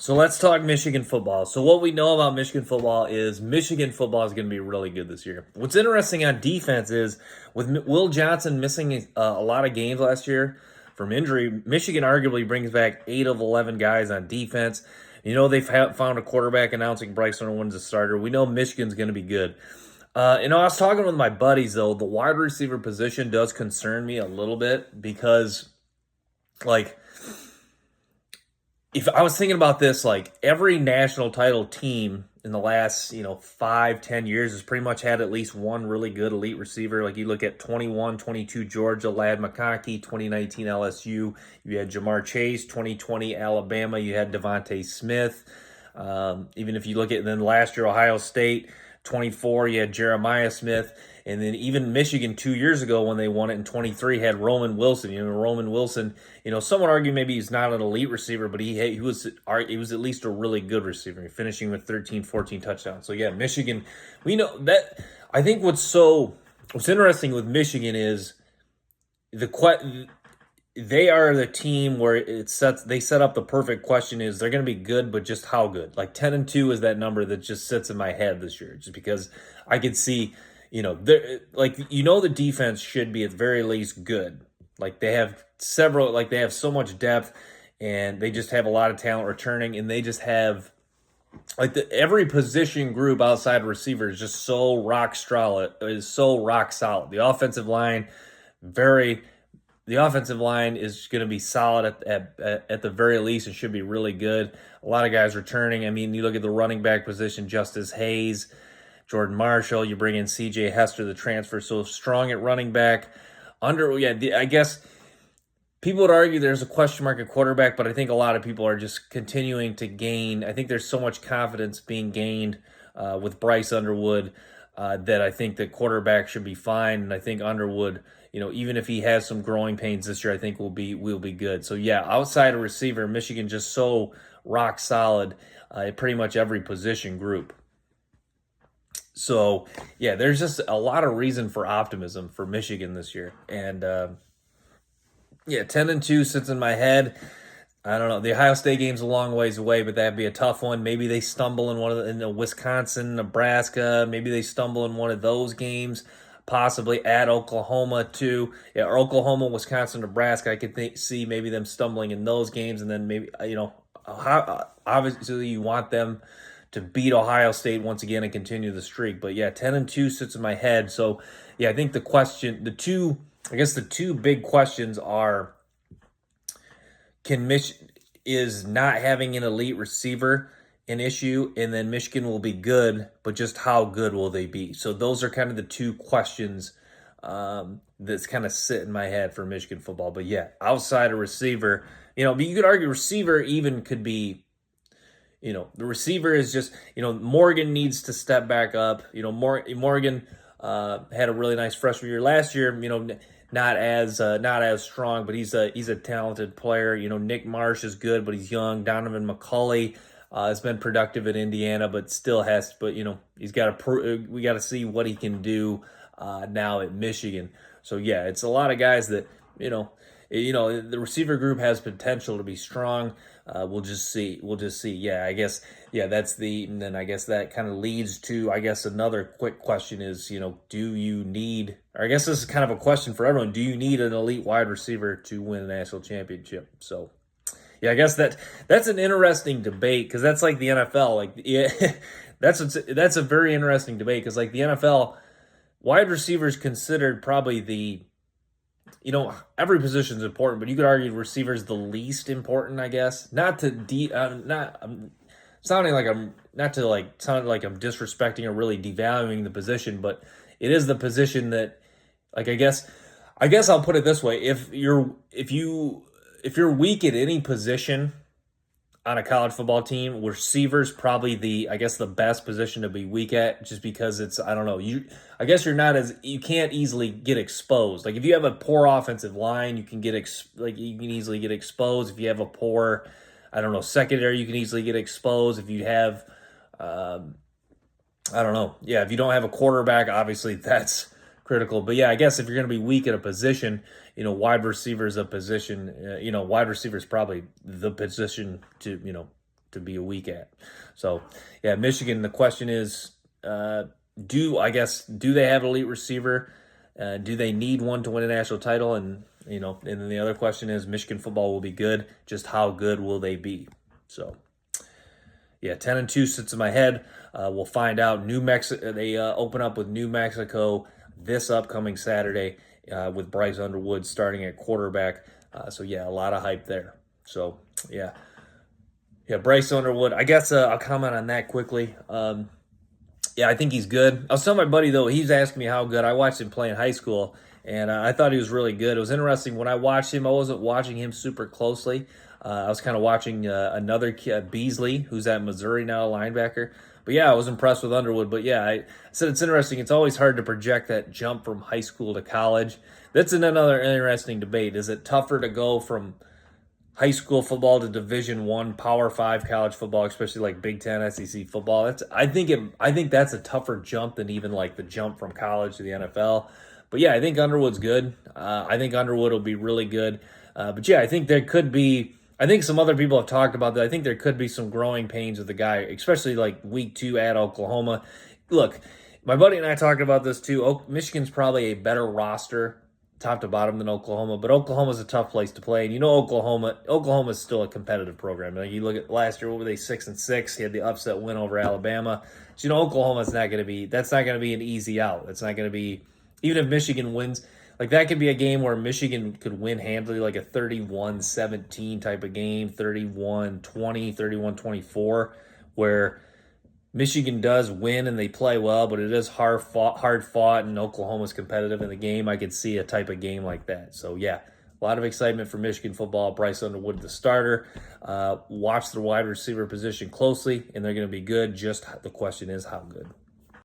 So let's talk Michigan football. So what we know about Michigan football is Michigan football is going to be really good this year. What's interesting on defense is with Will Johnson missing a lot of games last year from injury, Michigan arguably brings back 8 of 11 guys on defense. You know they've found a quarterback announcing Bryce Irwin's a starter. We know Michigan's going to be good. I was talking with my buddies though. The wide receiver position does concern me a little bit because, like, if I was thinking about this, like every national title team in the last, 5, 10 years has pretty much had at least one really good elite receiver. Like you look at 21, 22 Georgia, Ladd McConkey, 2019 LSU, you had Jamar Chase, 2020 Alabama, you had Devontae Smith. Even if you look at then last year, Ohio State, 24, you had Jeremiah Smith. And then even Michigan 2 years ago when they won it in 23 had Roman Wilson. Roman Wilson, some would argue maybe he's not an elite receiver, but he was at least a really good receiver, finishing with 13, 14 touchdowns. So yeah, Michigan, we know that. I think what's interesting with Michigan is they are the team where they set up the perfect question is they're going to be good, but just how good? Like 10-2 is that number that just sits in my head this year, just because I could see. The defense should be at the very least good. Like they have so much depth, and they just have a lot of talent returning, and they just have every position group outside receiver is just so rock solid. The offensive line, the offensive line is going to be solid at the very least. It should be really good. A lot of guys returning. I mean, you look at the running back position, Justice Hayes, Jordan Marshall, you bring in C.J. Hester, the transfer, so strong at running back. I guess people would argue there's a question mark at quarterback, but I think a lot of people are just continuing to gain. I think there's so much confidence being gained with Bryce Underwood that I think the quarterback should be fine, and I think Underwood, even if he has some growing pains this year, I think we'll be good. So yeah, outside of receiver, Michigan just so rock solid at pretty much every position group. So, yeah, there's just a lot of reason for optimism for Michigan this year. And, 10-2 sits in my head. I don't know. The Ohio State game's a long ways away, but that'd be a tough one. Maybe they stumble in Wisconsin, Nebraska. Maybe they stumble in one of those games, possibly at Oklahoma, too. Yeah, or Oklahoma, Wisconsin, Nebraska. I could see maybe them stumbling in those games. And then maybe, obviously you want them to beat Ohio State once again and continue the streak. But yeah, 10-2 sits in my head. So yeah, I think the two big questions are, is not having an elite receiver an issue? And then Michigan will be good, but just how good will they be? So those are kind of the two questions that's kind of sit in my head for Michigan football. But yeah, outside of receiver, but you could argue receiver even could be, the receiver is just, Morgan needs to step back up. Morgan had a really nice freshman year last year, not as strong, but he's a talented player. Nick Marsh is good, but he's young. Donovan McCulley has been productive at Indiana, but still he's got to we got to see what he can do now at Michigan. So yeah, it's a lot of guys that, the receiver group has potential to be strong. We'll just see. Yeah, I guess. Yeah, and then I guess that kind of leads to, another quick question is, do you need, or I guess this is kind of a question for everyone. Do you need an elite wide receiver to win a national championship? So, yeah, I guess that's an interesting debate because that's like the NFL. Like, yeah, that's a very interesting debate because like the NFL, wide receivers considered probably every position is important, but you could argue receiver is the least important, I guess. Not to sounding like I'm not to like sound like I'm disrespecting or really devaluing the position, but it is the position that, like, I guess I'll put it this way: if you're weak at any position on a college football team, receiver's probably the best position to be weak at, just because it's, I don't know, you can't easily get exposed. Like if you have a poor offensive line, you can easily get exposed. If you have a poor, secondary, you can easily get exposed. If you have, if you don't have a quarterback, obviously that's critical. But yeah, I guess if you're going to be weak at a position, wide receiver is a position, wide receiver is probably the position to to be a week at. So, yeah, Michigan, the question is, do they have an elite receiver? Do they need one to win a national title? And and then the other question is, Michigan football will be good. Just how good will they be? So, yeah, 10-2 sits in my head. We'll find out. New Mexico, they open up with New Mexico this upcoming Saturday with Bryce Underwood starting at quarterback. So yeah, a lot of hype there. So yeah, Bryce Underwood. I guess I'll comment on that quickly. Yeah, I think he's good. I was telling my buddy, though, he's asking me how good. I watched him play in high school, and I thought he was really good. It was interesting. When I watched him, I wasn't watching him super closely. I was kind of watching another kid, Beasley, who's at Missouri now, a linebacker. But yeah, I was impressed with Underwood. But yeah, I said it's interesting. It's always hard to project that jump from high school to college. That's another interesting debate. Is it tougher to go from high school football to Division I, Power 5 college football, especially like Big Ten, SEC football? I think that's a tougher jump than even like the jump from college to the NFL. But yeah, I think Underwood's good. I think Underwood will be really good. But yeah, I think there could be. I think some other people have talked about that. I think there could be some growing pains with the guy, especially like week 2 at Oklahoma. Look, my buddy and I talked about this too. Michigan's probably a better roster, top to bottom, than Oklahoma, but Oklahoma's a tough place to play. And Oklahoma's still a competitive program. Like you look at last year, what were they, 6-6? He had the upset win over Alabama. So Oklahoma's not going to be. That's not going to be an easy out. It's not going to be, even if Michigan wins. Like, that could be a game where Michigan could win handily, like a 31-17 type of game, 31-20, 31-24, where Michigan does win and they play well, but it is hard fought, and Oklahoma's competitive in the game. I could see a type of game like that. So, yeah, a lot of excitement for Michigan football. Bryce Underwood, the starter. Watch the wide receiver position closely, and they're going to be good. Just the question is how good.